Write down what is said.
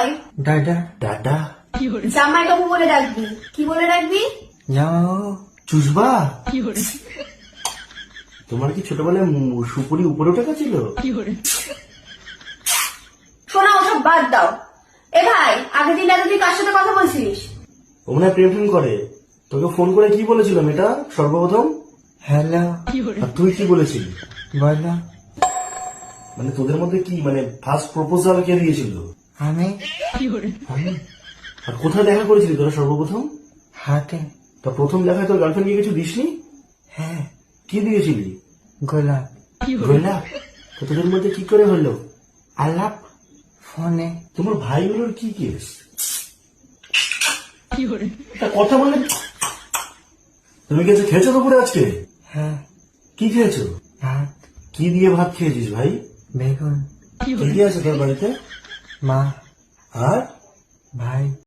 হয়? দাদা। দাদা। জামাই বাবু বলে ডাকবি। কি বলে ডাকবি? জামাইবাবু। চুষবা। তোমার কি ছোটবেলায় সুপুরি উপরে উঠে গেছিল? শোনা, ওসব বাদ দাও। এ ভাই, আগের দিন রাতে তুই কার সাথে কথা বলছিস? ও মনে হয় প্রেম করে। তোকে ফোন করে কি বলেছিল মেয়েটা সর্বপ্রথম? হ্যালো। আর তুই কি বলেছিলি? বলো। মানে তোদের মধ্যে কি মানে ফার্স্ট প্রপোজাল কে দিয়েছিল? আমি। আমি? আর কোথায় দেখা করেছিলি তোরা সর্বপ্রথম? হাতে। তা প্রথম দেখায় তোর গার্লফ্রেন্ডকে কিছু দিসনি? হ্যাঁ। কি দিয়েছিলি? গোলাপ। গোলাপ? তো তোদের মধ্যে কি করে হলো আলাপ? ফোনে। তোমার ভাইগুলোর কি কেস? কথা বললে তুমি কিছু খেয়েছো দুপুরে আজকে? হ্যাঁ। কি খেয়েছো? ভাত। কি দিয়ে ভাত খেয়েছিস ভাই? বেগুন। কি আছে তোর বাড়িতে? মা। আর